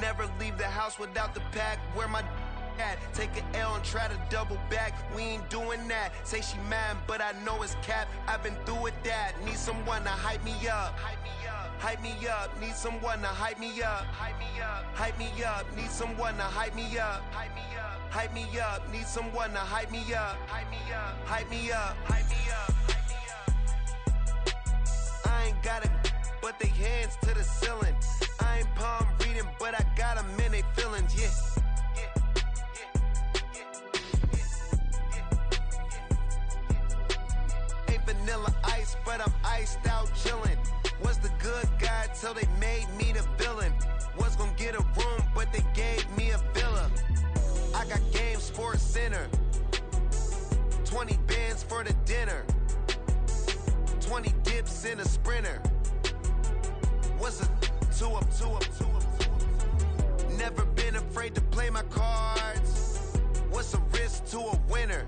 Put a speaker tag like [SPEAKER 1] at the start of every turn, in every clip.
[SPEAKER 1] Never leave the house without the pack. Where my at? Take an L and try to double back. We ain't doing that. Say she mad, but I know it's cap. I've been through with that. Need someone to hype me up. Hype me up. Hype me up. Need someone to hype me up. Hype me up. Hype me up. Need someone to hype me up. Hype me up. Hype me up. Need someone to hype me up. Hype me up. Hype me up. Hype me up. Hype me up. I ain't got it, but they hands to the ceiling. I ain't palm reading, but I got them in they feelings, yeah. Ain't vanilla ice, but I'm iced out chillin'. Was the good guy till they made me the villain. Was gonna get a room, but they gave me a villa. I got game, Sports Center. 20 bands for the dinner. 20 dips in a Sprinter. What's a two up? Never been afraid to play my cards. What's a risk to a winner?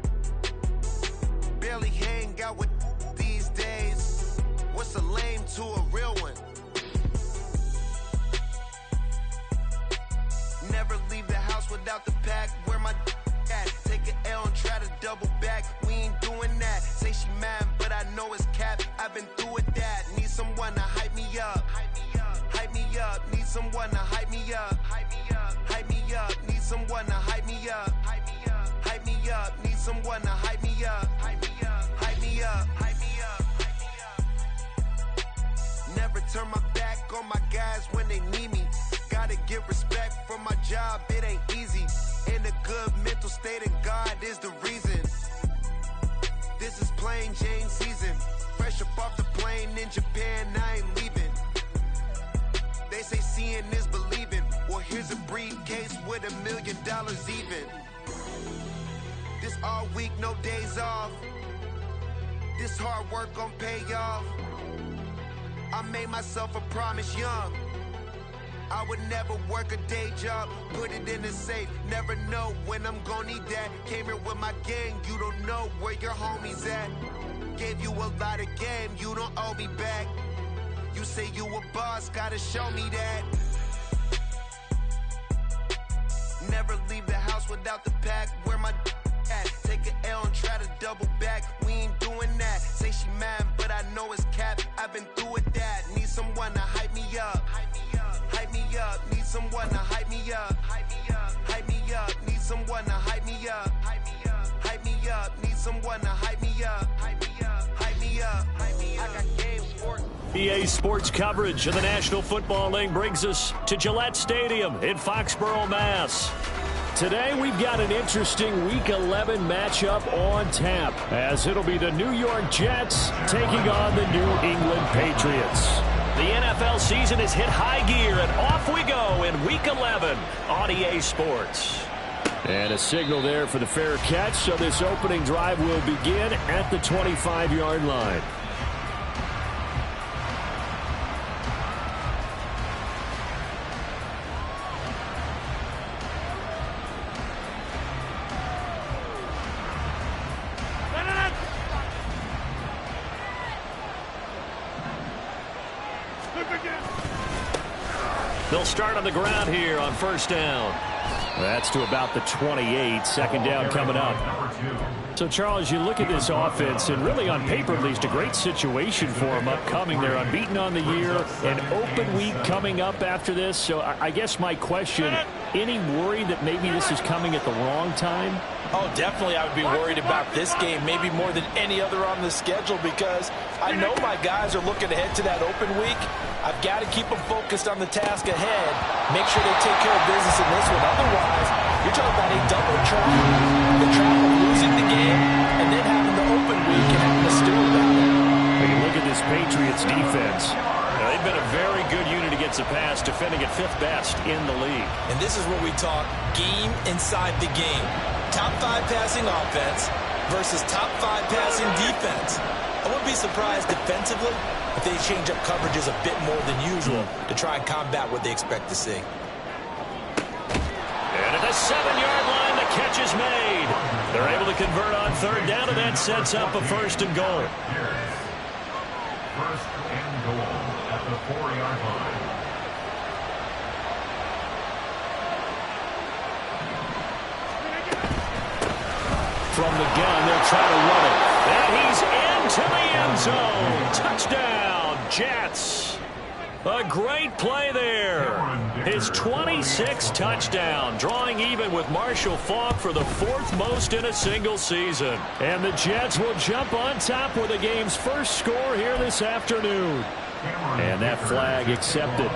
[SPEAKER 1] Barely hang out with these days. What's a lame to a real one? Never leave the house without the pack. Where my at? Take an L and try to double back. We ain't doing that. Say she mad, but I know it's cap. I've been through with that. Need someone to hype me up. Hype me up. Hype me up. Need someone to hype me up. Hype me up. Hype me up. Need someone to hype me up. Hype me up. Hype me up. Need someone to hype me up. Hype me up. Hype me up. Hype me up. Hype me up. Never turn my back on my guys when they need me. Gotta give respect for my job, it ain't easy. In a good mental state and God is the reason. This is plain Jane season. Fresh up off the plane in Japan, I ain't leaving. They say seeing is believing. Well, here's a briefcase with $1 million even. This all week, no days off. This hard work gon' pay off. I made myself a promise young. I would never work a day job, put it in the safe. Never know when I'm gonna need that. Came here with my gang, you don't know where your homies at. Gave you a lot of game, you don't owe me back. You say you a boss, gotta show me that. Never leave the house without the pack. Where my at? Take an L and try to double back. We ain't doing that. Say she mad, but I know it's cap. I've been through with that. Need someone to hype me up. Hype me up. Hype me up. Need someone to hype me up. Hype me up. Hype me up. Need someone to hype me up. Hype me up. Hype me up. Need someone to hype me up. Hype me up. Hype me up. Hype me up. I got game sports.
[SPEAKER 2] EA Sports coverage of the National Football League brings us to Gillette Stadium in Foxborough, Mass. Today we've got an interesting Week 11 matchup on tap, as it'll be the New York Jets taking on the New England Patriots. The NFL season has hit high gear, and off we go in Week 11 on EA Sports. And a signal there for the fair catch, so this opening drive will begin at the 25-yard line. They'll start on the ground here on first down. That's to about the 28. Second down coming up. So, Charles, you look at this offense, and really on paper, at least, a great situation for them upcoming. They're unbeaten on the year, an open week coming up after this. So I guess my question, any worry that maybe this is coming at the wrong time?
[SPEAKER 3] Oh, definitely I would be worried about this game, maybe more than any other on the schedule, because I know my guys are looking ahead to that open week. I've got to keep them focused on the task ahead, make sure they take care of business in this one. Otherwise, you're talking about a double trap, the trap of losing the game and then having the open week and having to stew about it.
[SPEAKER 2] When you look at this Patriots defense, they've been a very good unit against the pass, defending at 5th best in the league.
[SPEAKER 3] And this is what we talk game inside the game. Top 5 passing offense versus top 5 passing defense. I wouldn't be surprised defensively if they change up coverages a bit more than usual to try and combat what they expect to see.
[SPEAKER 2] And at the 7-yard line, the catch is made. They're able to convert on third down, and that sets up a first and goal.
[SPEAKER 4] First and goal at the 4-yard line.
[SPEAKER 2] from the gun. They'll try to run it. And he's into the end zone. Touchdown, Jets. A great play there. His 26th touchdown, drawing even with Marshall Faulk for the 4th most in a single season. And the Jets will jump on top with the game's first score here this afternoon. And that flag accepted.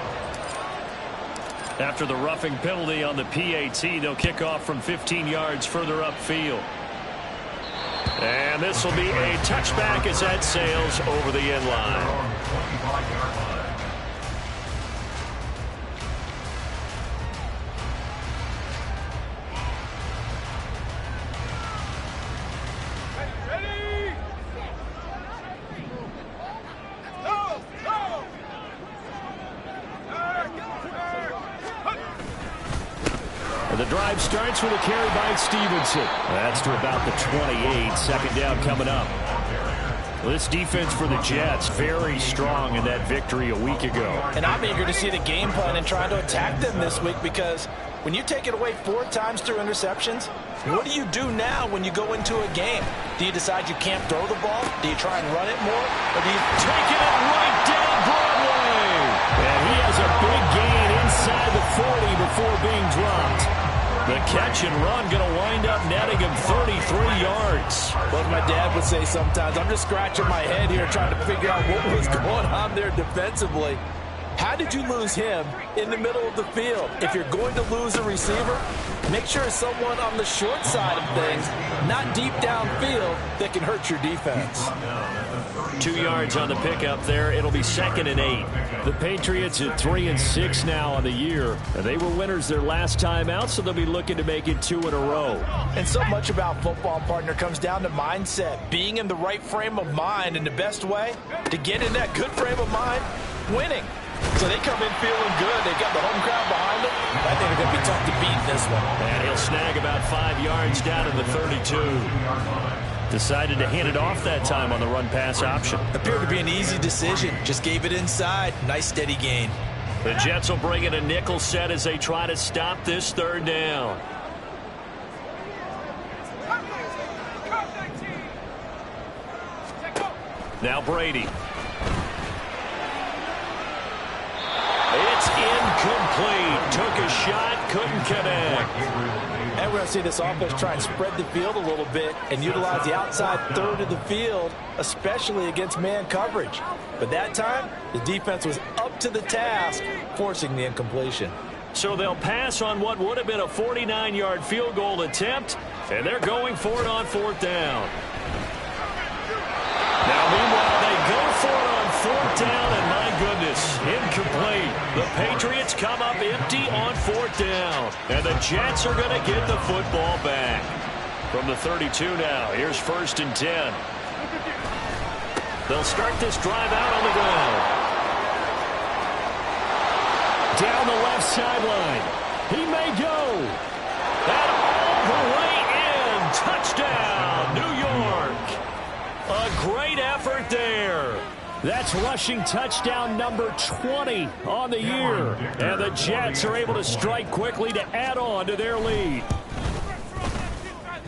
[SPEAKER 2] After the roughing penalty on the PAT, they'll kick off from 15 yards further upfield. And this will be a touchback as that sails over the end line. The drive starts with a carry by Stevenson. That's to about the 28. Second down coming up. Well, this defense for the Jets, very strong in that victory a week ago.
[SPEAKER 3] And I'm eager to see the game plan and trying to attack them this week, because when you take it away 4 times through interceptions, what do you do now when you go into a game? Do you decide you can't throw the ball? Do you try and run it more? Or do you
[SPEAKER 2] take it right down Broadway? And he has a big gain inside the 40 before being dropped. The catch and run going to wind up netting him 33 yards.
[SPEAKER 3] Well, my dad would say sometimes, I'm just scratching my head here trying to figure out what was going on there defensively. How did you lose him in the middle of the field? If you're going to lose a receiver, make sure it's someone on the short side of things, not deep downfield, that can hurt your defense.
[SPEAKER 2] 2 yards on the pickup there. It'll be 2nd and 8. The Patriots at 3-6 now on the year. They were winners their last time out, so they'll be looking to make it 2 in a row.
[SPEAKER 3] And so much about football, partner, comes down to mindset, being in the right frame of mind, and the best way to get in that good frame of mind, winning. So they come in feeling good. They got the home crowd behind them. I think they're going to be tough to beat in this one.
[SPEAKER 2] And he'll snag about 5 yards down in the 32. Decided to hand it off that time on the run-pass option.
[SPEAKER 3] Appeared to be an easy decision. Just gave it inside. Nice steady gain.
[SPEAKER 2] The Jets will bring in a nickel set as they try to stop this 3rd down. Now Brady. It's incomplete. Took a shot, couldn't connect.
[SPEAKER 3] And we're going to see this offense try and spread the field a little bit and utilize the outside 3rd of the field, especially against man coverage. But that time, the defense was up to the task, forcing the incompletion.
[SPEAKER 2] So they'll pass on what would have been a 49-yard field goal attempt, and they're going for it on 4th down. Now, meanwhile, they go for it on 4th down, and my goodness, incomplete. The Patriots come up empty on 4th down, and the Jets are going to get the football back. From the 32 now, here's 1st and 10. They'll start this drive out on the ground. Down the left sideline. He may go. And all the way in. Touchdown, New York. A great effort there. That's rushing touchdown number 20 on the year. And the Jets are able to strike quickly to add on to their lead.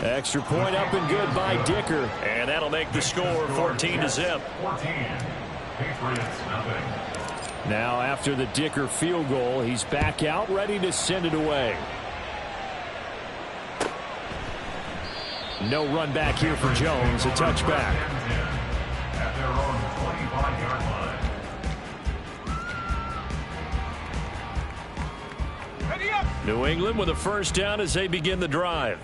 [SPEAKER 2] Extra point up and good by Dicker. And that'll make the score 14-0. Now after the Dicker field goal, he's back out ready to send it away. No run back here for Jones. A touchback. At their own 25-yard line. New England with a 1st down as they begin the drive.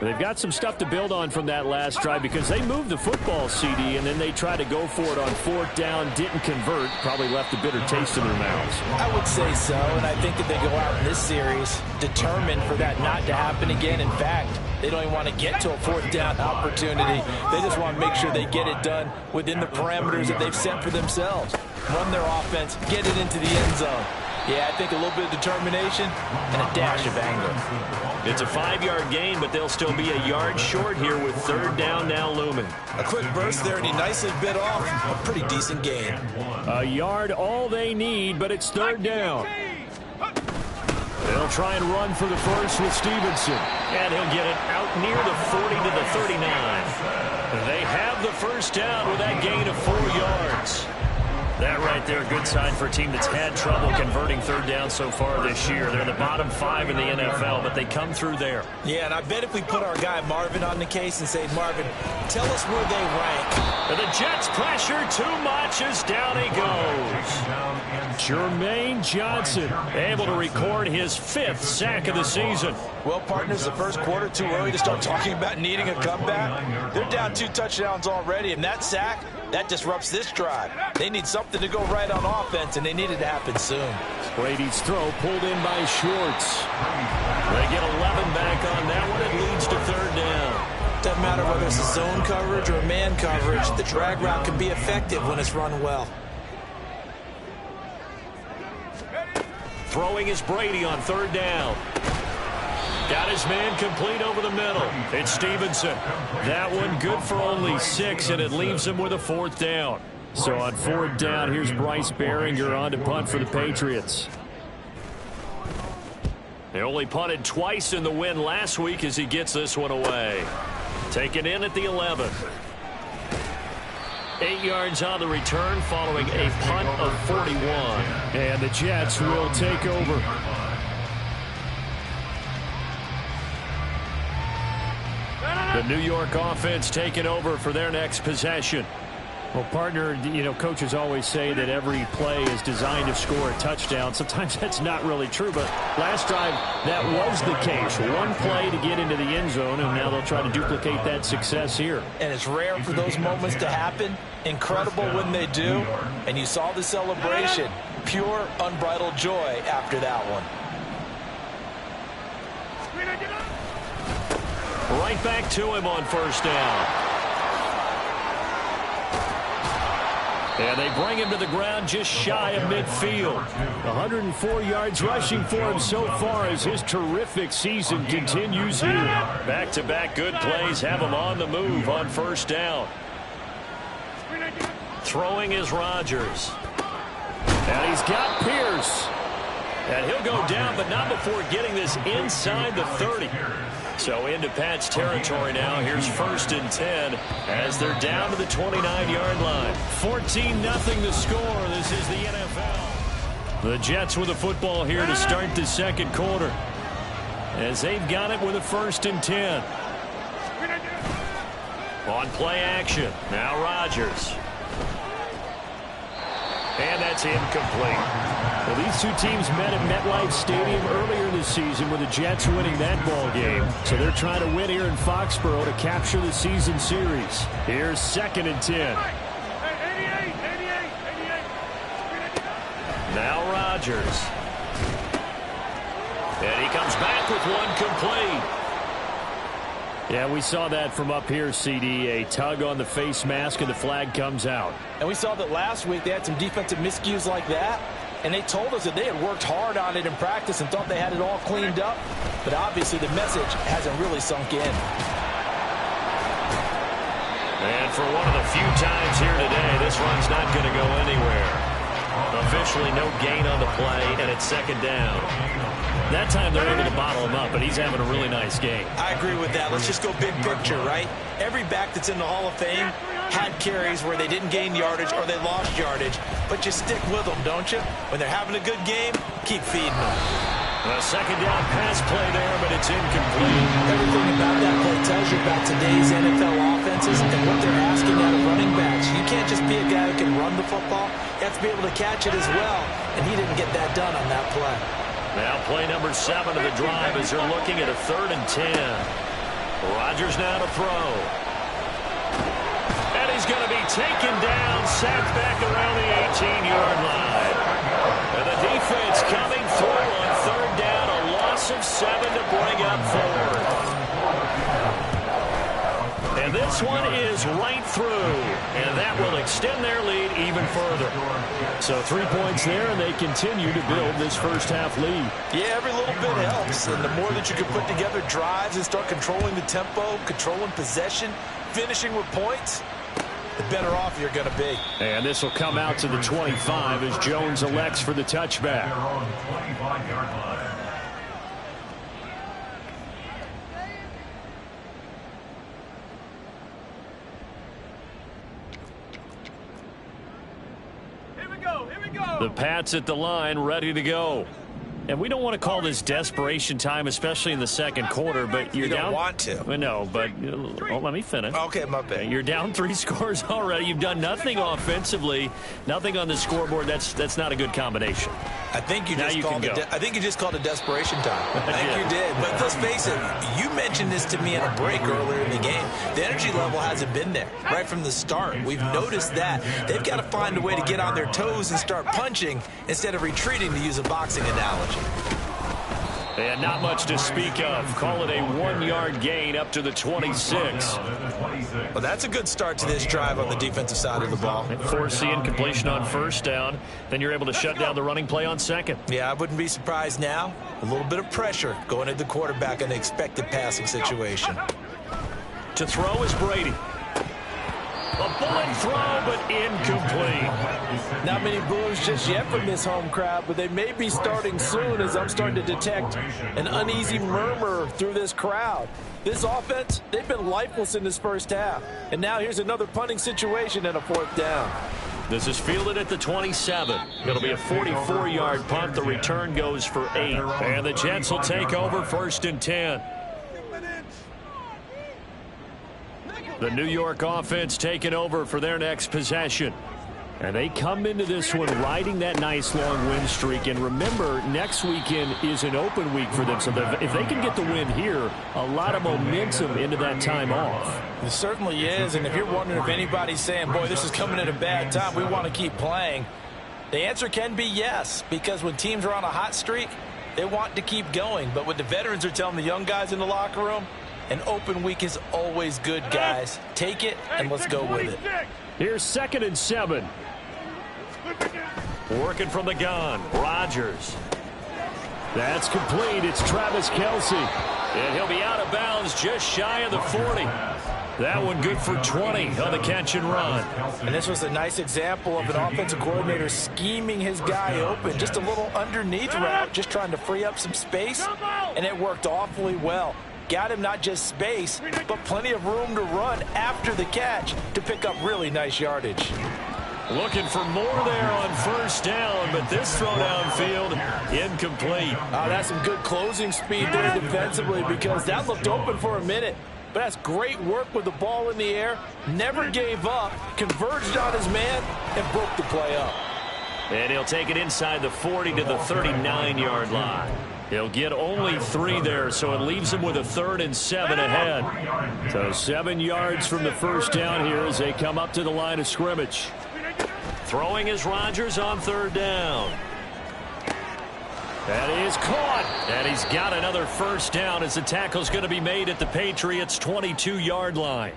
[SPEAKER 2] They've got some stuff to build on from that last drive because they moved the football, CD, and then they tried to go for it on 4th down, didn't convert, probably left a bitter taste in their mouths.
[SPEAKER 3] I would say so, and I think that they go out in this series determined for that not to happen again. In fact, they don't even want to get to a 4th down opportunity. They just want to make sure they get it done within the parameters that they've set for themselves. Run their offense, get it into the end zone. Yeah, I think a little bit of determination and a dash of anger.
[SPEAKER 2] It's a 5-yard gain, but they'll still be a yard short here with 3rd down now looming.
[SPEAKER 3] A quick burst there, and he nicely bit off a pretty decent gain.
[SPEAKER 2] A yard all they need, but it's 3rd down. They'll They'll try and run for the first with Stevenson. And he'll get it out near the 40 to the 39. They have the first down with that gain of 4 yards. That right there, a good sign for a team that's had trouble converting third down so far this year. They're in the bottom 5 in the NFL, but they come through there.
[SPEAKER 3] Yeah, and I bet if we put our guy Marvin on the case and say, Marvin, tell us where they rank.
[SPEAKER 2] And the Jets pressure too much as down he goes. Jermaine Johnson able to record his 5th sack of the season.
[SPEAKER 3] Well, partners, the first quarter too early to start talking about needing a comeback. They're down 2 touchdowns already, and that sack, that disrupts this drive. They need something to go right on offense, and they need it to happen soon.
[SPEAKER 2] Brady's throw pulled in by Schwartz. They get 11 back on that one. It leads to third down.
[SPEAKER 3] Doesn't matter whether it's a zone coverage or man coverage. The drag route can be effective when it's run well.
[SPEAKER 2] Throwing is Brady on third down. Got his man complete over the middle. It's Stevenson. That one good for only 6, and it leaves him with a 4th down. So on 4th down, here's Bryce Behringer on to punt for the Patriots. They only punted twice in the win last week as he gets this one away. Taken in at the 11. 8 yards on the return following a punt of 41. And the Jets will take over. The New York offense taking over for their next possession. Well, partner, coaches always say that every play is designed to score a touchdown. Sometimes that's not really true, but last drive, that was the case. One play to get into the end zone, and now they'll try to duplicate that success here.
[SPEAKER 3] And it's rare for those moments to happen. Incredible when they do. And you saw the celebration. Pure, unbridled joy after that one.
[SPEAKER 2] Right back to him on first down. And they bring him to the ground just shy of midfield. 104 yards rushing for him so far as his terrific season continues here. Back-to-back good plays have him on the move on first down. Throwing is Rodgers. And he's got Pierce. And he'll go down, but not before getting this inside the 30. So into Pat's territory now. Here's 1st and 10 as they're down to the 29-yard line. 14-0 the score. This is the NFL. The Jets with the football here to start the second quarter as they've got it with a 1st and 10. On play action. Now Rodgers. And that's incomplete. Well, these two teams met at MetLife Stadium earlier this season with the Jets winning that ball game. So they're trying to win here in Foxborough to capture the season series. Here's 2nd and 10. Now Rodgers. And he comes back with one complete. Yeah, we saw that from up here, CD. A tug on the face mask, and the flag comes out.
[SPEAKER 3] And we saw that last week they had some defensive miscues like that. And they told us that they had worked hard on it in practice and thought they had it all cleaned up. But obviously the message hasn't really sunk in.
[SPEAKER 2] And for one of the few times here today, this run's not going to go anywhere. Officially no gain on the play, and it's 2nd down. That time they're able to bottle him up, but he's having a really nice game.
[SPEAKER 3] I agree with that. Let's just go big picture, right? Every back that's in the Hall of Fame had carries where they didn't gain yardage or they lost yardage, but you stick with them, don't you? When they're having a good game, keep feeding them.
[SPEAKER 2] A 2nd down pass play there, but it's incomplete.
[SPEAKER 3] Everything about that play tells you about today's NFL offenses and what they're asking out of running backs. You can't just be a guy who can run the football. You have to be able to catch it as well, and he didn't get that done on that play.
[SPEAKER 2] Now play number 7 of the drive as they're looking at a 3rd and 10. Rodgers now to throw. And he's going to be taken down, sacked back around the 18-yard line. And the defense coming through on 3rd down, a loss of 7 to bring up 4th. And this one is right through, and that will extend their lead even further. So 3 points there, and they continue to build this first half lead.
[SPEAKER 3] Yeah, every little bit helps, and the more that you can put together drives and start controlling the tempo, controlling possession, finishing with points, the better off you're going to be.
[SPEAKER 2] And this will come out to the 25 as Jones elects for the touchback. The Pats at the line, ready to go. And we don't want to call this desperation time, especially in the second quarter, but you're
[SPEAKER 3] you don't
[SPEAKER 2] down.
[SPEAKER 3] Want to.
[SPEAKER 2] No, but let me finish.
[SPEAKER 3] Okay, my bad.
[SPEAKER 2] You're down 3 scores already. You've done nothing offensively, nothing on the scoreboard. That's not a good combination.
[SPEAKER 3] I think you just called it desperation time. I think you did. But let's face it, you mentioned this to me in a break earlier in the game. The energy level hasn't been there right from the start. We've noticed that. They've got to find a way to get on their toes and start punching instead of retreating, to use a boxing analogy.
[SPEAKER 2] And not much to speak of. Call it a 1-yard gain up to the 26.
[SPEAKER 3] Well, that's a good start to this drive on the defensive side of the ball.
[SPEAKER 2] Force the incompletion on first down. Then you're able to shut down the running play on second.
[SPEAKER 3] Yeah, I wouldn't be surprised now. A little bit of pressure going at the quarterback in an expected passing situation.
[SPEAKER 2] To throw is Brady. A bullet throw, but incomplete.
[SPEAKER 4] Not many boos just yet from this home crowd, but they may be starting soon, as I'm starting to detect an uneasy murmur through this crowd. This offense, they've been lifeless in this first half. And now here's another punting situation and a 4th down.
[SPEAKER 2] This is fielded at the 27. It'll be a 44-yard punt. The return goes for 8. And the Jets will take over 1st and 10. The New York offense taking over for their next possession. And they come into this one riding that nice long win streak. And remember, next weekend is an open week for them. So if they can get the win here, a lot of momentum into that time off.
[SPEAKER 4] It certainly is. And if you're wondering if anybody's saying, boy, this is coming at a bad time, we want to keep playing, the answer can be yes. Because when teams are on a hot streak, they want to keep going. But what the veterans are telling the young guys in the locker room, an open week is always good, guys. Take it, and let's go with it.
[SPEAKER 2] Here's 2nd and 7. Working from the gun, Rodgers. That's complete. It's Travis Kelce. And he'll be out of bounds just shy of the 40. That one good for 20 on the catch and run.
[SPEAKER 4] And this was a nice example of an offensive coordinator scheming his guy open. Just a little underneath route, just trying to free up some space. And it worked awfully well. Got him not just space, but plenty of room to run after the catch to pick up really nice yardage.
[SPEAKER 2] Looking for more there on 1st down, but this throw downfield, incomplete.
[SPEAKER 4] That's some good closing speed there defensively, because that looked open for a minute. But that's great work with the ball in the air. Never gave up, converged on his man, and broke the play up.
[SPEAKER 2] And he'll take it inside the 40 to the 39-yard line. He'll get only 3 there, so it leaves him with a 3rd and 7 ahead. So 7 yards from the 1st down here as they come up to the line of scrimmage. Throwing is Rodgers on 3rd down. That is caught. And he's got another 1st down as the tackle's going to be made at the Patriots' 22-yard line.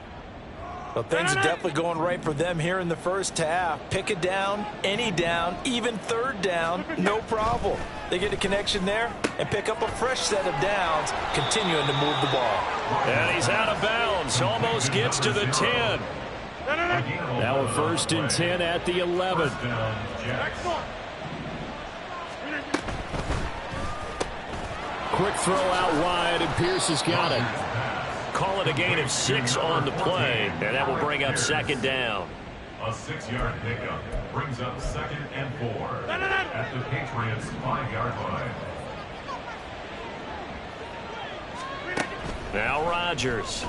[SPEAKER 4] Well, things are definitely going right for them here in the first half. Pick a down, any down, even 3rd down, no problem. They get a connection there and pick up a fresh set of downs, continuing to move the ball.
[SPEAKER 2] And he's out of bounds. Almost gets to the 10. Now a 1st and 10 at the 11. Quick throw out wide, and Pierce has got it. Call it a gain of 6 on the play, and that will bring up 2nd down.
[SPEAKER 5] A 6-yard pickup brings up 2nd and 4 at the Patriots' 5-yard line.
[SPEAKER 2] Now Rodgers.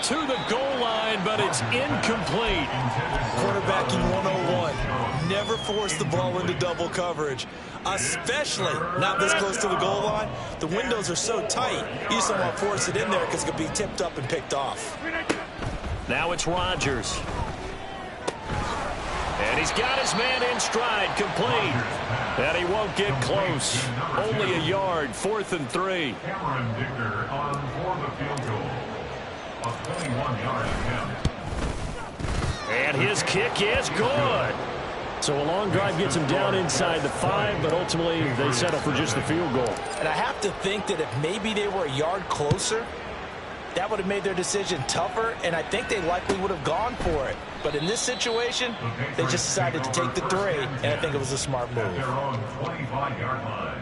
[SPEAKER 2] To the goal line, but it's incomplete.
[SPEAKER 3] Quarterbacking 101. Never force the ball into double coverage, especially not this close to the goal line. The windows are so tight, you just don't want to force it in there because it could be tipped up and picked off.
[SPEAKER 2] Now it's Rodgers. And he's got his man in stride, complete. And he won't get close. Only a yard, 4th and 3.
[SPEAKER 5] Cameron Dicker on for the field goal. A 21-yard attempt.
[SPEAKER 2] And his kick is good. So a long drive gets him down inside the 5, but ultimately they settle for just the field goal.
[SPEAKER 4] And I have to think that if maybe they were a yard closer, that would have made their decision tougher, and I think they likely would have gone for it. But in this situation, they just decided to take the 3, and I think it was a smart move.
[SPEAKER 5] At their own 25-yard line.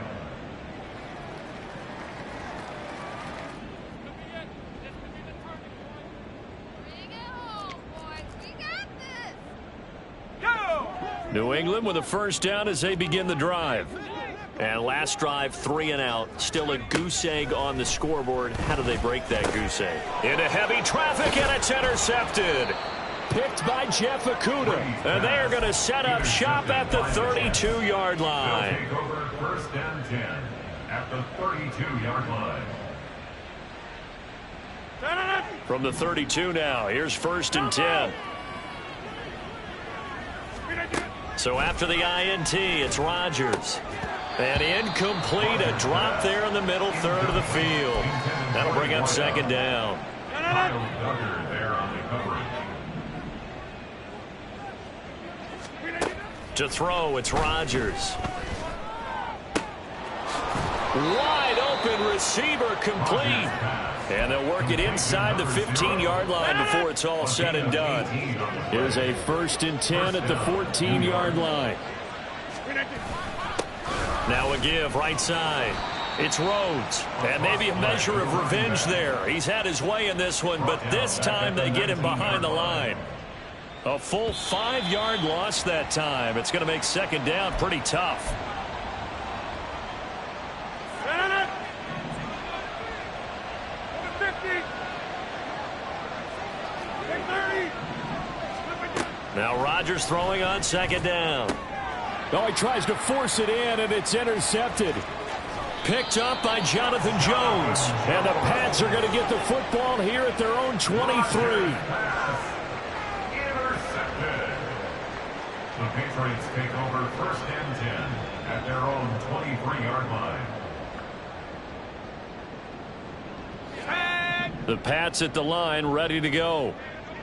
[SPEAKER 2] New England with a first down as they begin the drive. And last drive, 3 and out. Still a goose egg on the scoreboard. How do they break that goose egg? Into heavy traffic, and it's intercepted. Picked by Jeff Okudah. And they are going to set up shop at the 32-yard line.
[SPEAKER 5] They'll take over first and 10 at the 32-yard line.
[SPEAKER 2] From the 32 now, here's first and 10. So after the INT, it's Rodgers. And incomplete, a drop there in the middle third of the field. That'll bring up second down.
[SPEAKER 5] Kyle Duggar there on the coverage.
[SPEAKER 2] To throw, it's Rodgers. Wide open receiver, complete. And they'll work it inside the 15-yard line before it's all said and done. Here's a first and 10 at the 14-yard line. Now a give right side. It's Rhodes. And maybe a measure of revenge there. He's had his way in this one, but this time they get him behind the line. A full 5-yard loss that time. It's going to make second down pretty tough. Now Rodgers throwing on second down. Oh, he tries to force it in, and it's intercepted. Picked up by Jonathan Jones. And the Pats are going to get the football here at their own 23.
[SPEAKER 5] Intercepted. The Patriots take over first and 10 at their own 23-yard line.
[SPEAKER 2] The Pats at the line, ready to go.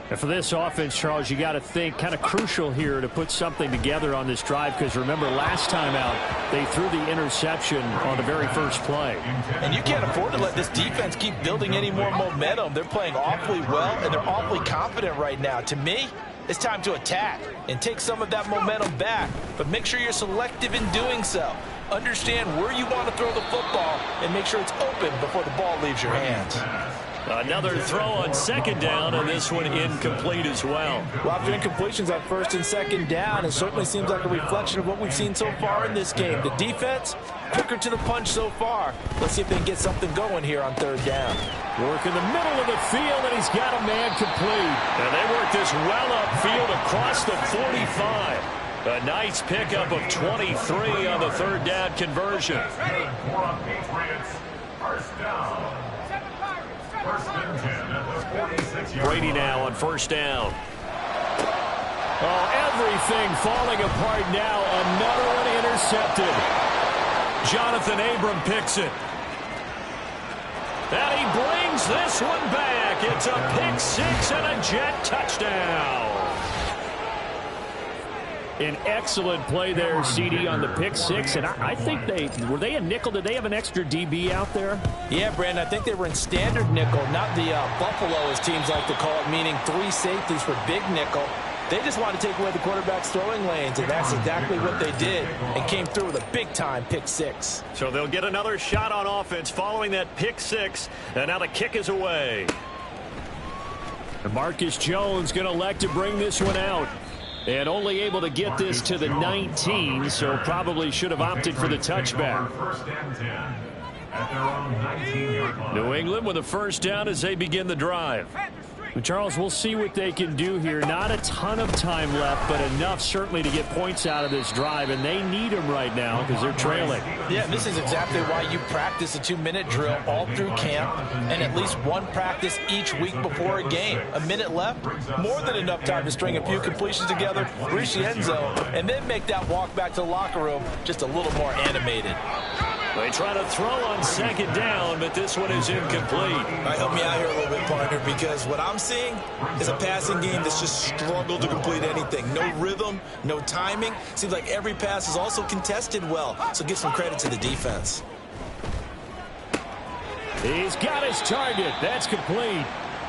[SPEAKER 6] And for this offense, Charles, you got to think kind of crucial here to put something together on this drive, because remember last time out they threw the interception on the very first play.
[SPEAKER 4] And you can't afford to let this defense keep building any more momentum. They're playing awfully well, and they're awfully confident right now. To me, it's time to attack and take some of that momentum back, but make sure you're selective in doing so. Understand where you want to throw the football and make sure it's open before the ball leaves your hands.
[SPEAKER 2] Another throw on second down, and this one incomplete as well.
[SPEAKER 4] Well, after incompletions on first and second down, it certainly seems like a reflection of what we've seen so far in this game. The defense, quicker to the punch so far. Let's see if they can get something going here on third down.
[SPEAKER 2] Work in the middle of the field, and he's got a man complete. And they work this well upfield across the 45. A nice pickup of 23 on the third down conversion.
[SPEAKER 5] For a Patriots first down. First and 10 at the 46-yard
[SPEAKER 2] Brady
[SPEAKER 5] line.
[SPEAKER 2] now on first down. Oh, everything falling apart now. Another one intercepted. Jonathan Abram picks it. And he brings this one back. It's a pick six and a Jet touchdown.
[SPEAKER 6] An excellent play there, CD, on the pick six. And I think were they a nickel? Did they have an extra DB out there?
[SPEAKER 4] Yeah, Brandon, I think they were in standard nickel, not the Buffalo, as teams like to call it, meaning 3 safeties for big nickel. They just want to take away the quarterback's throwing lanes, and that's exactly what they did, and came through with a big-time pick six.
[SPEAKER 2] So they'll get another shot on offense following that pick six, and now the kick is away.
[SPEAKER 6] And Marcus Jones going to elect to bring this one out. And only able to get this to the 19, so probably should have opted for the touchback.
[SPEAKER 5] First and 10 at their own 19-yard line.
[SPEAKER 2] New England with a first down as they begin the drive.
[SPEAKER 6] Well, Charles, we'll see what they can do here. Not a ton of time left, but enough certainly to get points out of this drive, and they need them right now because they're trailing.
[SPEAKER 4] Yeah, this is exactly why you practice a 2-minute drill all through camp and at least one practice each week before a game. A minute left, more than enough time to string a few completions together, reach the end zone, and then make that walk back to the locker room just a little more animated.
[SPEAKER 2] They try to throw on second down, but this one is incomplete.
[SPEAKER 7] All right, help me out here a little bit, partner, because what I'm seeing is a passing game that's just struggled to complete anything. No rhythm, no timing. Seems like every pass is also contested well, so give some credit to the defense.
[SPEAKER 6] He's got his target. That's complete.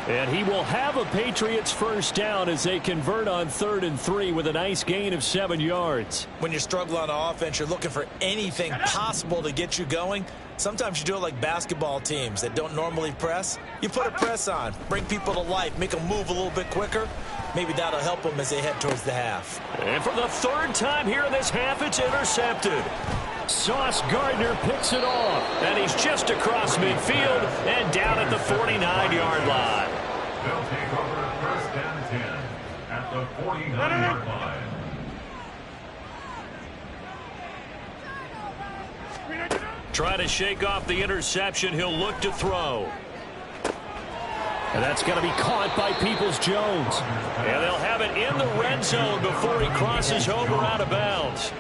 [SPEAKER 6] And he will have a Patriots first down as they convert on 3rd and 3 with a nice gain of 7 yards.
[SPEAKER 7] When you're struggling on offense, you're looking for anything possible to get you going. Sometimes you do it like basketball teams that don't normally press. You put a press on, bring people to life, make them move a little bit quicker. Maybe that'll help them as they head towards the half.
[SPEAKER 2] And for the third time here in this half, it's intercepted. Sauce Gardner picks it off, and he's just across midfield and down at the 49-yard line.
[SPEAKER 5] They'll take over first and 10 at the 49-yard line.
[SPEAKER 2] Trying to shake off the interception. He'll look to throw. And that's going to be caught by Peoples-Jones. And they'll have it in the red zone before he crosses over out of bounds.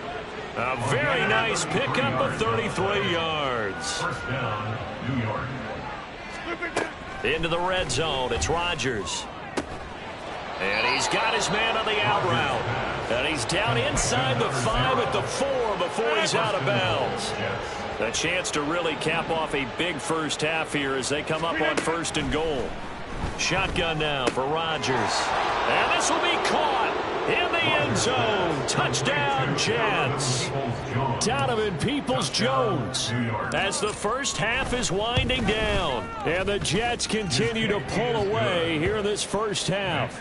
[SPEAKER 2] A very nice pickup of 33 yards.
[SPEAKER 5] First down, New York.
[SPEAKER 2] Into the red zone. It's Rodgers. And he's got his man on the out route. And he's down inside the 5 at the 4 before he's out of bounds. A chance to really cap off a big first half here as they come up on 1st and goal. Shotgun now for Rodgers. And this will be caught in the end zone. Touchdown, Jets. Donovan Peoples-Jones as the first half is winding down. And the Jets continue to pull away here in this first half.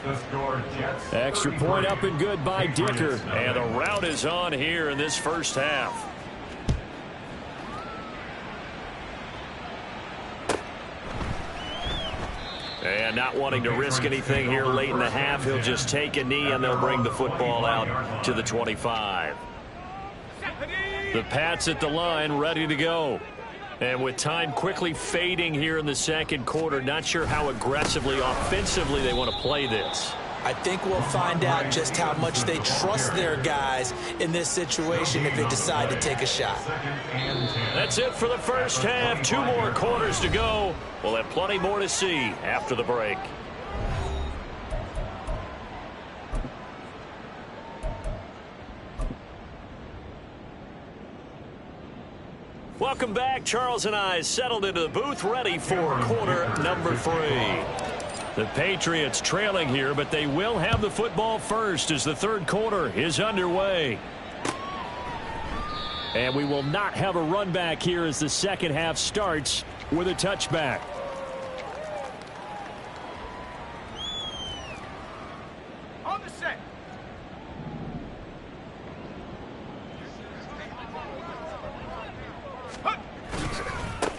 [SPEAKER 2] Extra point up and good by Dicker. And the route is on here in this first half. And not wanting to risk anything here late in the half, he'll just take a knee and they'll bring the football out to the 25. The Pats at the line ready to go. And with time quickly fading here in the second quarter, not sure how aggressively, offensively they want to play this.
[SPEAKER 7] I think we'll find out just how much they trust their guys in this situation if they decide to take a shot.
[SPEAKER 2] That's it for the first half. 2 more quarters to go. We'll have plenty more to see after the break. Welcome back. Charles and I settled into the booth, ready for quarter number 3. The Patriots trailing here, but they will have the football first as the third quarter is underway. And we will not have a run back here as the second half starts with a touchback.
[SPEAKER 8] On the set.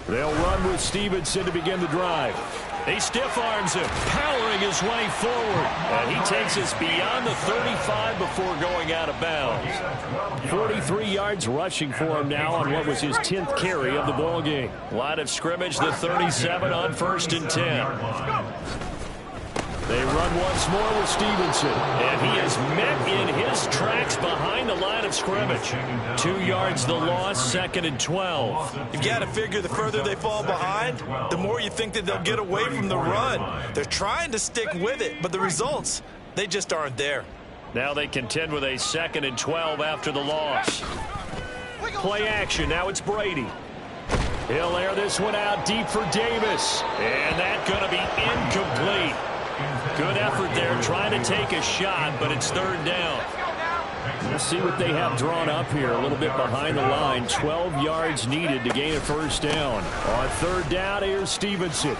[SPEAKER 2] They'll run with Stevenson to begin the drive. He stiff arms him, powering his way forward. And he takes us beyond the 35 before going out of bounds. 43 yards rushing for him now on what was his 10th carry of the ball game. Line of scrimmage, the 37 on 1st and 10. They run once more with Stevenson. And he is met in his tracks behind the line of scrimmage. 2 yards the loss, 2nd and 12.
[SPEAKER 7] You've got to figure the further they fall behind, the more you think that they'll get away from the run. They're trying to stick with it, but the results, they just aren't there.
[SPEAKER 2] Now they contend with a 2nd and 12 after the loss. Play action, now it's Brady. He'll air this one out deep for Davis. And that's going to be incomplete. Good effort there, trying to take a shot, but it's 3rd down. Let's see what they have drawn up here. A little bit behind the line. 12 yards needed to gain a 1st down. On 3rd down, here's Stevenson.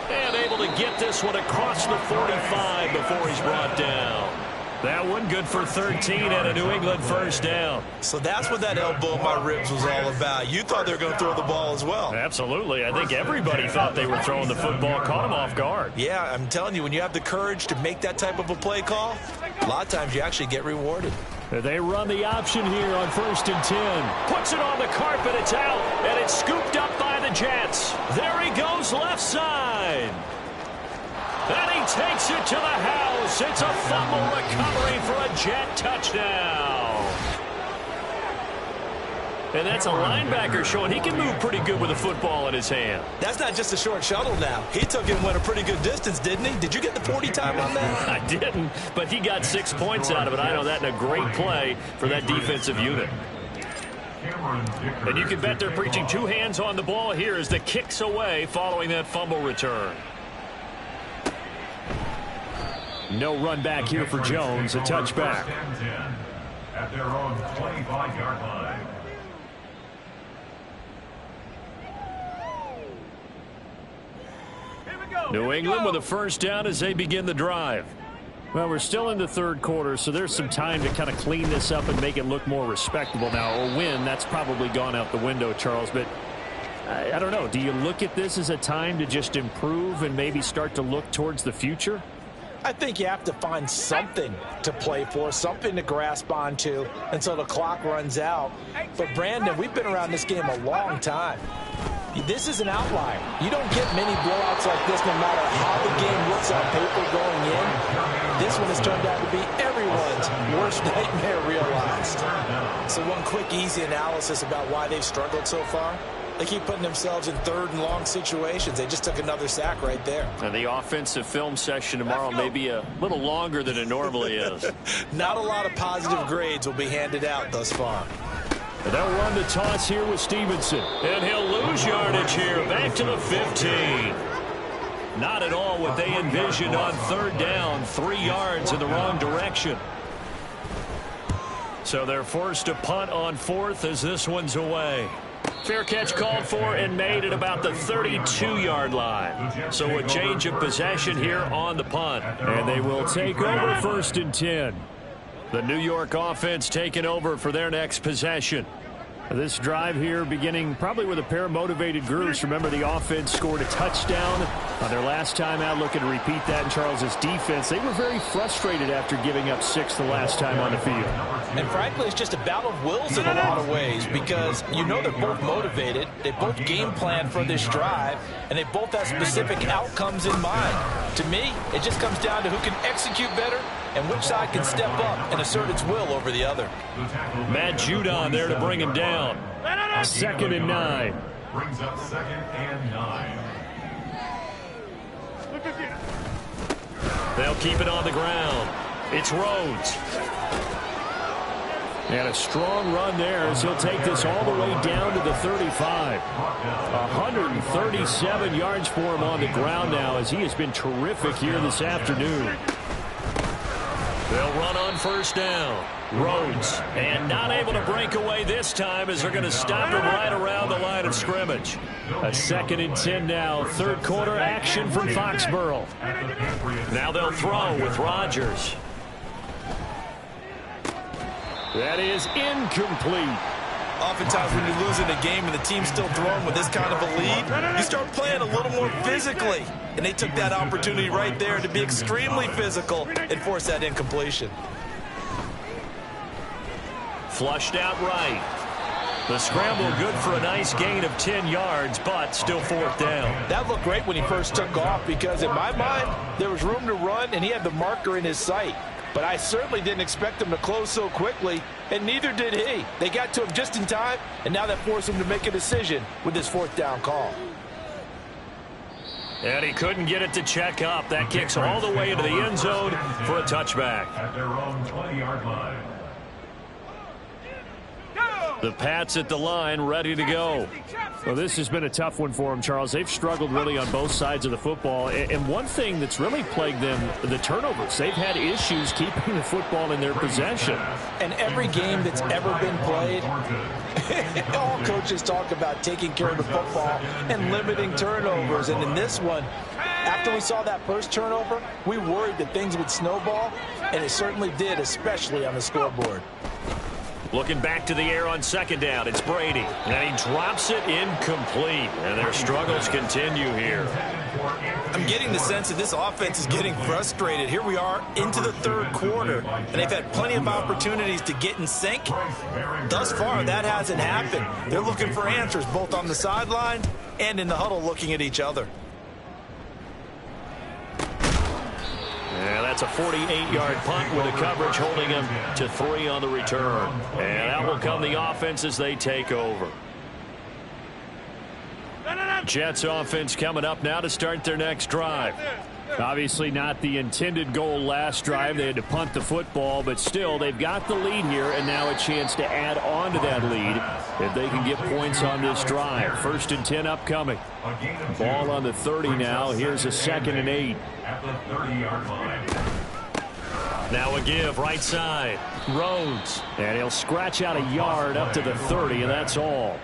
[SPEAKER 2] And able to get this one across the 45 before he's brought down. That one good for 13 and a New England 1st down.
[SPEAKER 7] So that's what that elbow in my ribs was all about. You thought they were going to throw the ball as well.
[SPEAKER 2] Absolutely. I think everybody thought they were throwing the football, caught him off guard.
[SPEAKER 7] Yeah, I'm telling you, when you have the courage to make that type of a play call, a lot of times you actually get rewarded.
[SPEAKER 2] They run the option here on 1st and 10. Puts it on the carpet, it's out, and it's scooped up by the Jets. There he goes left side. And he takes it to the house. It's a fumble recovery for a Jet touchdown. And that's a linebacker showing he can move pretty good with a football in his hand.
[SPEAKER 7] That's not just a short shuttle now. He took it and went a pretty good distance, didn't he? Did you get the 40 time on that?
[SPEAKER 2] I didn't, but he got 6 points out of it. I know that in a great play for that defensive unit. And you can bet they're preaching 2 hands on the ball here as the kick's away following that fumble return. No run back here for Jones, a touchback.
[SPEAKER 5] At their own 25-yard line.
[SPEAKER 6] New England with a first down as they begin the drive. Well, we're still in the third quarter, so there's some time to kind of clean this up and make it look more respectable. Now, a win, that's probably gone out the window, Charles, but I don't know. Do you look at this as a time to just improve and maybe start to look towards the future?
[SPEAKER 4] I think you have to find something to play for, something to grasp onto until the clock runs out. But, Brandon, we've been around this game a long time. This is an outlier. You don't get many blowouts like this no matter how the game looks on paper going in. This one has turned out to be everyone's worst nightmare realized.
[SPEAKER 7] So one quick, easy analysis about why they've struggled so far. They keep putting themselves in third and long situations. They just took another sack right there.
[SPEAKER 6] And the offensive film session tomorrow may be a little longer than it normally is.
[SPEAKER 7] Not a lot of positive grades will be handed out thus far.
[SPEAKER 6] And they'll run the toss here with Stevenson. And he'll lose yardage here. Back to the 15. Not at all what they envisioned on third down. 3 yards in the wrong direction. So they're forced to punt on fourth as this one's away. Fair catch called for and made at about the 32-yard line. So a change of possession here on the punt. And they will take over first and 10. The New York offense taking over for their next possession. This drive here beginning probably with a pair of motivated groups. Remember, the offense scored a touchdown on their last time out. Looking to repeat that in Charles's defense. They were very frustrated after giving up 6 the last time on the field.
[SPEAKER 4] And frankly, it's just a battle of wills in a lot of ways because you know they're both motivated. They both game plan for this drive, and they both have specific outcomes in mind. To me, it just comes down to who can execute better and which side can step up and assert its will over the other.
[SPEAKER 6] Matt Judon there to bring him down. 2nd and 9.
[SPEAKER 5] Brings up 2nd and 9.
[SPEAKER 6] They'll keep it on the ground. It's Rhodes. And a strong run there as he'll take this all the way down to the 35. 137 yards for him on the ground now as he has been terrific here this afternoon. They'll run on first down. Rhodes, and not able to break away this time as they're going to stop him right around the line of scrimmage. A 2nd and 10 now. Third quarter action from Foxborough. Now they'll throw with Rodgers. That is incomplete.
[SPEAKER 7] Oftentimes when you lose in a game and the team's still throwing with this kind of a lead, you start playing a little more physically. And they took that opportunity right there to be extremely physical and force that incompletion.
[SPEAKER 6] Flushed out right. The scramble good for a nice gain of 10 yards, but still 4th down.
[SPEAKER 4] That looked great when he first took off because in my mind, there was room to run and he had the marker in his sight. But I certainly didn't expect him to close so quickly, and neither did he. They got to him just in time, and now that forced him to make a decision with this 4th down call.
[SPEAKER 6] And he couldn't get it to check up. That kicks all the way into the end zone for a touchback.
[SPEAKER 5] At their own 20-yard line.
[SPEAKER 6] The Pats at the line, ready to go. Well, this has been a tough one for them, Charles. They've struggled really on both sides of the football. And one thing that's really plagued them, the turnovers. They've had issues keeping the football in their possession.
[SPEAKER 4] And every game that's ever been played, all coaches talk about taking care of the football and limiting turnovers. And in this one, after we saw that first turnover, we worried that things would snowball, and it certainly did, especially on the scoreboard.
[SPEAKER 6] Looking back to the air on 2nd down, it's Brady. And he drops it incomplete. And their struggles continue here.
[SPEAKER 7] I'm getting the sense that this offense is getting frustrated. Here we are into the 3rd quarter, and they've had plenty of opportunities to get in sync. Thus far, that hasn't happened. They're looking for answers both on the sideline and in the huddle looking at each other.
[SPEAKER 6] And that's a 48-yard punt with a coverage holding him to 3 on the return. And that will come the offense as they take over. Jets offense coming up now to start their next drive. Obviously not the intended goal last drive. They had to punt the football, but still they've got the lead here and now a chance to add on to that lead if they can get points on this drive. 1st and 10 upcoming. Ball on the 30 now. Here's a 2nd and 8.
[SPEAKER 5] At the 30-yard line.
[SPEAKER 6] Now a give right side. Rhodes. And he'll scratch out a yard up to the 30, and that's all.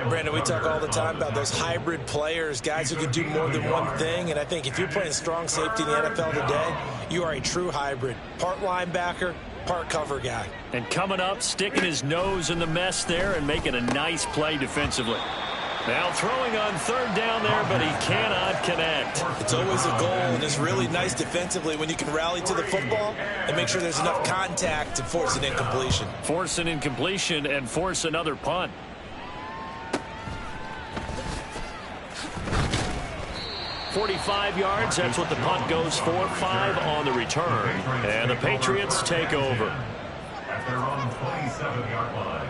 [SPEAKER 7] Brandon, we talk all the time about those hybrid players, guys who can do more than one thing. And I think if you're playing strong safety in the NFL today, you are a true hybrid. Part linebacker, part cover guy.
[SPEAKER 2] And coming up, sticking his nose in the mess there and making a nice play defensively. Now throwing on third down there, but he cannot connect.
[SPEAKER 7] It's always a goal, and it's really nice defensively when you can rally to the football and make sure there's enough contact to force an incompletion.
[SPEAKER 2] Force an incompletion and force another punt. .45 yards, that's what the punt goes for. 5 on the return. And the Patriots take over.
[SPEAKER 5] At their own 27-yard line.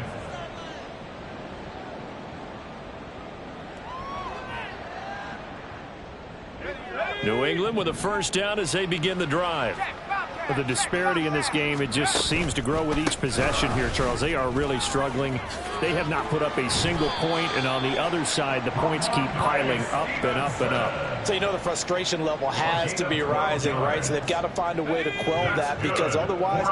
[SPEAKER 2] New England with a first down as they begin the drive. But the disparity in this game, it just seems to grow with each possession here, Charles. They are really struggling. They have not put up a single point, and on the other side, the points keep piling up and up and up.
[SPEAKER 4] So you know the frustration level has to be rising, right? So they've got to find a way to quell that, because otherwise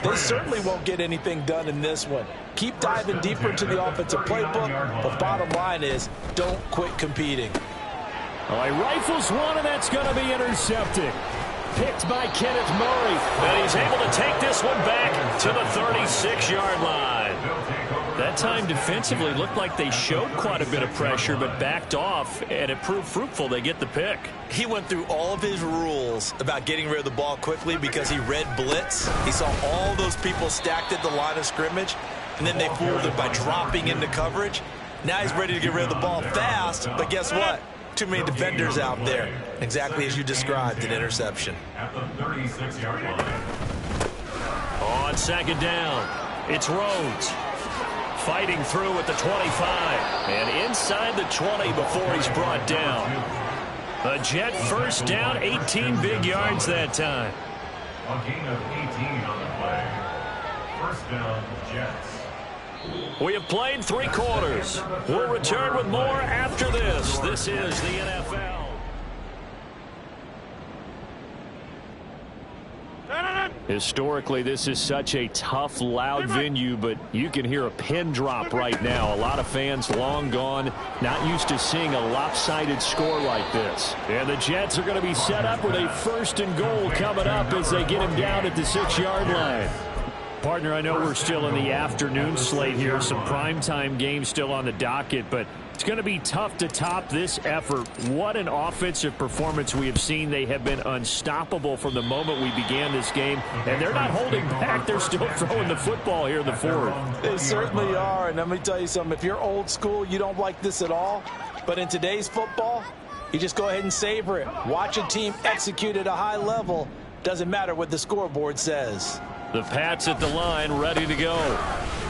[SPEAKER 4] they certainly won't get anything done in this one. Keep diving deeper into the offensive playbook, but bottom line is don't quit competing.
[SPEAKER 2] Well, he rifles one, and that's going to be intercepted. Picked by Kenneth Murray. And he's able to take this one back to the 36-yard line. That time defensively looked like they showed quite a bit of pressure, but backed off, and it proved fruitful. They get the pick.
[SPEAKER 7] He went through all of his rules about getting rid of the ball quickly because he read blitz. He saw all those people stacked at the line of scrimmage, and then they fooled him by dropping into coverage. Now he's ready to get rid of the ball fast, but guess what? Too many defenders out there. Exactly as you described, an interception.
[SPEAKER 5] At the 36-yard line.
[SPEAKER 2] On second down, it's Rhodes. Fighting through at the 25. And inside the 20 before he's brought down. A Jet first down, 18 big yards that time.
[SPEAKER 5] A gain of 18 on the play. First down, Jets.
[SPEAKER 2] We have played 3 quarters. We'll return with more after this. This is the NFL. Historically, this is such a tough, loud venue, but you can hear a pin drop right now. A lot of fans long gone, not used to seeing a lopsided score like this. And the Jets are going to be set up with a 1st and goal coming up as they get him down at the 6-yard line. Partner, I know we're still in the afternoon slate here. Some primetime games still on the docket, but it's going to be tough to top this effort. What an offensive performance we have seen. They have been unstoppable from the moment we began this game, and they're not holding back. They're still throwing the football here in the 4th.
[SPEAKER 4] They certainly are, and let me tell you something. If you're old school, you don't like this at all, but in today's football, you just go ahead and savor it. Watch a team execute at a high level. Doesn't matter what the scoreboard says.
[SPEAKER 2] The Pats at the line, ready to go.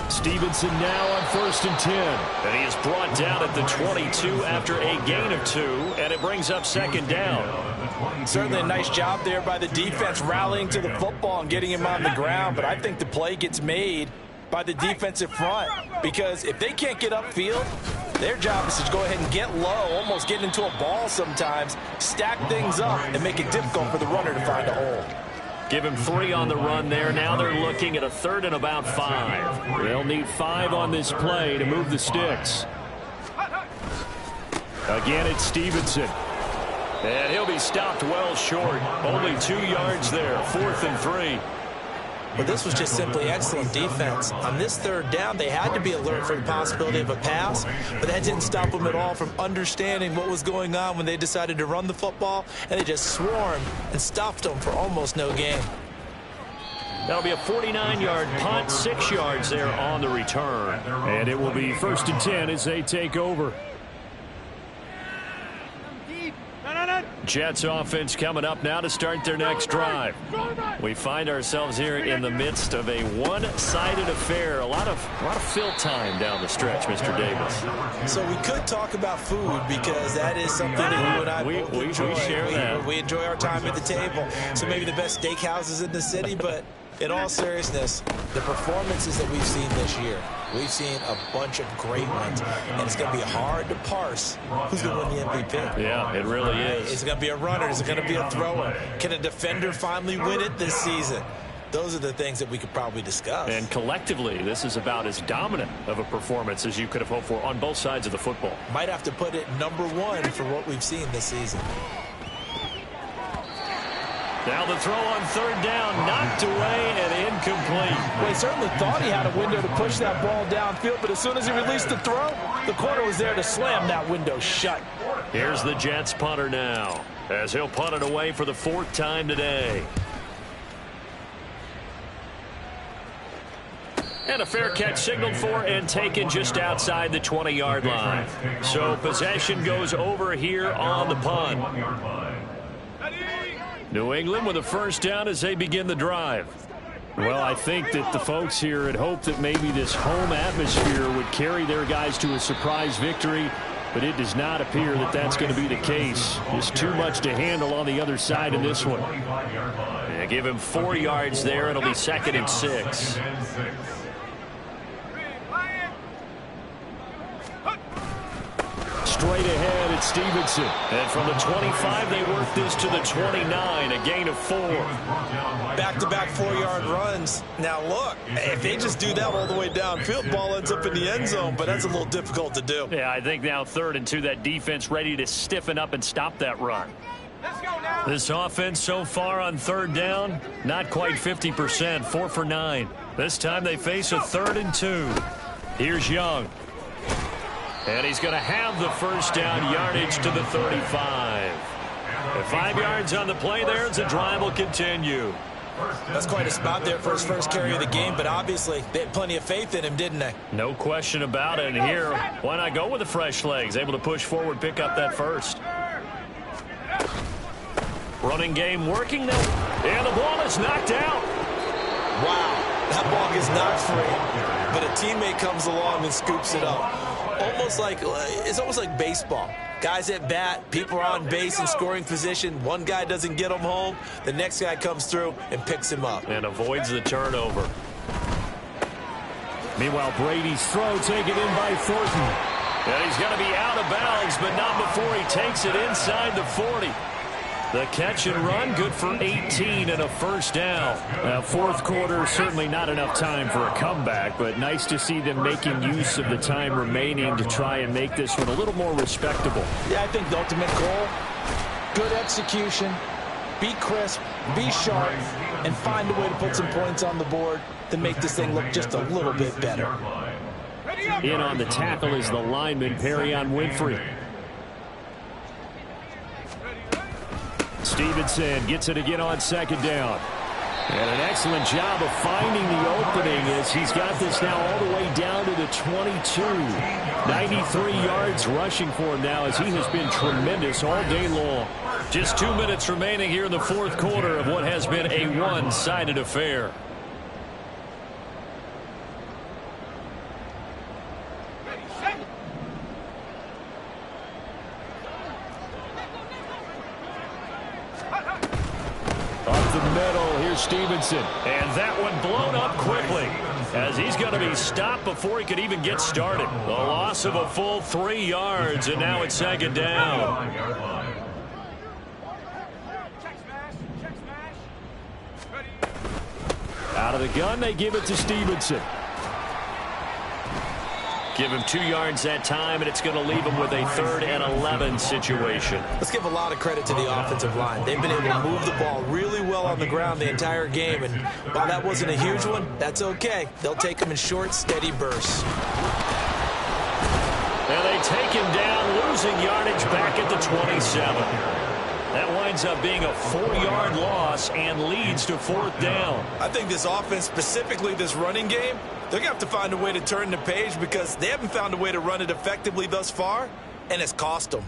[SPEAKER 2] Stevenson now on 1st and 10. And he is brought down at the 22 after a gain of 2, and it brings up 2nd down.
[SPEAKER 4] Certainly a nice job there by the defense rallying to the football and getting him on the ground, but I think the play gets made by the defensive front, because if they can't get upfield, their job is to go ahead and get low, almost get into a ball sometimes, stack things up, and make it difficult for the runner to find a hole.
[SPEAKER 2] Give him 3 on the run there. Now they're looking at a 3rd and about 5. They'll need 5 on this play to move the sticks. Again, it's Stevenson. And he'll be stopped well short. Only 2 yards there. 4th and 3.
[SPEAKER 7] But this was just simply excellent defense. On this 3rd down, they had to be alert for the possibility of a pass, but that didn't stop them at all from understanding what was going on when they decided to run the football, and they just swarmed and stuffed them for almost no gain.
[SPEAKER 2] That'll be a 49-yard punt, 6 yards there on the return. And it will be 1st and 10 as they take over. Jets offense coming up now to start their next drive. We find ourselves here in the midst of a one-sided affair. A lot of fill time down the stretch, Mr. Davis.
[SPEAKER 7] So we could talk about food, because that is something that you and I both enjoy.
[SPEAKER 2] We share that.
[SPEAKER 7] We enjoy our time at the table. So maybe the best steakhouses in the city, but in all seriousness, the performances that we've seen this year, we've seen a bunch of great ones, and it's going to be hard to parse who's going to win the MVP.
[SPEAKER 2] Yeah, it really is.
[SPEAKER 7] Is it going to be a runner? Is it going to be a thrower? Can a defender finally win it this season? Those are the things that we could probably discuss.
[SPEAKER 2] And collectively, this is about as dominant of a performance as you could have hoped for on both sides of the football.
[SPEAKER 7] Might have to put it #1 for what we've seen this season.
[SPEAKER 2] Now the throw on 3rd down, knocked away and incomplete.
[SPEAKER 4] Well, he certainly thought he had a window to push that ball downfield, but as soon as he released the throw, the corner was there to slam that window shut.
[SPEAKER 2] Here's the Jets punter now, as he'll punt it away for the 4th time today. And a fair catch signaled for and taken just outside the 20-yard line. So possession goes over here on the punt. New England with a 1st down as they begin the drive. Well, I think that the folks here had hoped that maybe this home atmosphere would carry their guys to a surprise victory, but it does not appear that that's going to be the case. There's too much to handle on the other side in this one. Yeah, give him 4 yards there. It'll be 2nd and 6. Straight ahead, it's Stevenson. And from the 25, they work this to the 29, a gain of 4.
[SPEAKER 7] Back-to-back 4-yard runs. Now, look, if they just do that all the way downfield, ball ends up in the end zone, but that's a little difficult to do.
[SPEAKER 2] Yeah, I think now 3rd and 2, that defense ready to stiffen up and stop that run.
[SPEAKER 8] Let's go now.
[SPEAKER 2] This offense so far on 3rd down, not quite 50%, 4 for 9. This time they face a 3rd and 2. Here's Young. And he's going to have the 1st down, yardage to the 35. And 5 yards on the play there as the drive will continue.
[SPEAKER 7] That's quite a spot there for his first carry of the game, but obviously they had plenty of faith in him, didn't they?
[SPEAKER 2] No question about it. And here, why not go with the fresh legs? Able to push forward, pick up that 1st. Running game working there. And the ball is knocked out.
[SPEAKER 7] Wow, that ball gets knocked free, but a teammate comes along and scoops it up. It's almost like baseball. Guys at bat, people are on base in scoring position. One guy doesn't get him home. The next guy comes through and picks him up.
[SPEAKER 2] And avoids the turnover. Meanwhile, Brady's throw taken in by Thornton. And he's going to be out of bounds, but not before he takes it inside the 40. The catch and run, good for 18 and a 1st down. Now, 4th quarter, certainly not enough time for a comeback, but nice to see them making use of the time remaining to try and make this one a little more respectable.
[SPEAKER 4] Yeah, I think the ultimate goal, good execution, be crisp, be sharp, and find a way to put some points on the board to make this thing look just a little bit better.
[SPEAKER 2] In on the tackle is the lineman, Perrion Winfrey. Stevenson gets it again on 2nd down. And an excellent job of finding the opening as he's got this now all the way down to the 22. 93 yards rushing for him now as he has been tremendous all day long. Just 2 minutes remaining here in the 4th quarter of what has been a one-sided affair. Stevenson, and that one blown up quickly as he's going to be stopped before he could even get started. The loss of a full 3 yards, and now it's 2nd down. Out of the gun, they give it to Stevenson. Give him 2 yards that time, and it's going to leave him with a 3rd and 11 situation.
[SPEAKER 7] Let's give a lot of credit to the offensive line. They've been able to move the ball really well on the ground the entire game, and while that wasn't a huge one, that's okay. They'll take them in short, steady bursts.
[SPEAKER 2] And they take him down, losing yardage back at the 27. That winds up being a 4-yard loss and leads to 4th down.
[SPEAKER 7] I think this offense, specifically this running game, they're going to have to find a way to turn the page because they haven't found a way to run it effectively thus far, and it's cost them.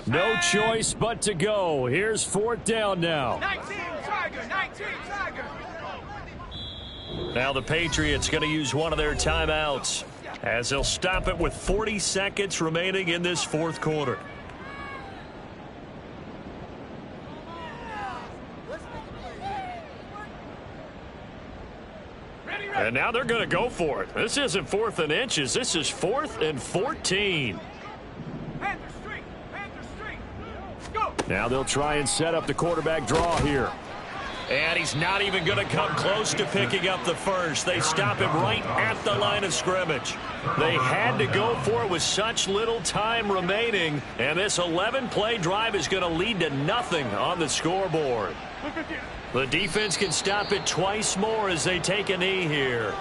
[SPEAKER 2] No choice but to go. Here's 4th down now.
[SPEAKER 8] 19 Tiger, 19 Tiger.
[SPEAKER 2] Now the Patriots going to use one of their timeouts as they'll stop it with 40 seconds remaining in this 4th quarter. And now they're going to go for it. This isn't 4th and inches. This is 4th and 14.
[SPEAKER 8] Panther Street, go.
[SPEAKER 2] Now they'll try and set up the quarterback draw here. And he's not even going to come close to picking up the first. They stop him right at the line of scrimmage. They had to go for it with such little time remaining. And this 11-play drive is going to lead to nothing on the scoreboard. The defense can stop it twice more as they take a knee here.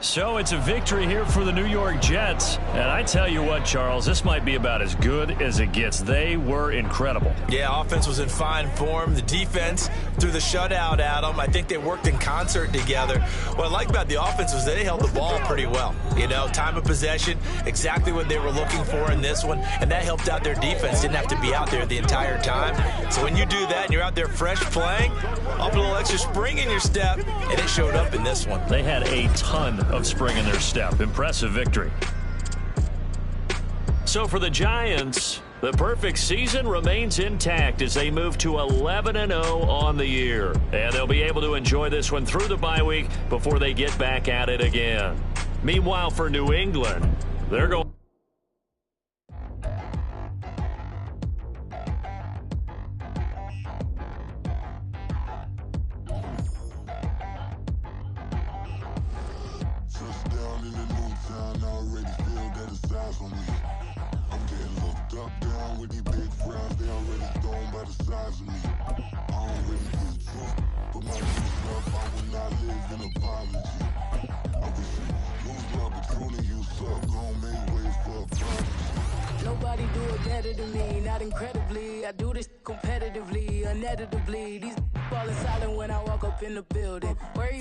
[SPEAKER 2] So it's a victory here for the New York Jets. And I tell you what, Charles, this might be about as good as it gets. They were incredible.
[SPEAKER 7] Yeah, offense was in fine form. The defense threw the shutout at them. I think they worked in concert together. What I like about the offense was they held the ball pretty well. You know, time of possession, exactly what they were looking for in this one. And that helped out their defense. Didn't have to be out there the entire time. So when you do that and you're out there fresh playing, up a little extra spring in your step, and it showed up in this one.
[SPEAKER 2] They had a ton of spring in their step. Impressive victory. So for the Giants, the perfect season remains intact as they move to 11-0 on the year. And they'll be able to enjoy this one through the bye week before they get back at it again. Meanwhile, for New England, they're going...
[SPEAKER 9] Nobody do it better than me, not incredibly. I do this competitively, uneditably. These falling silent when I walk up in the building. Where you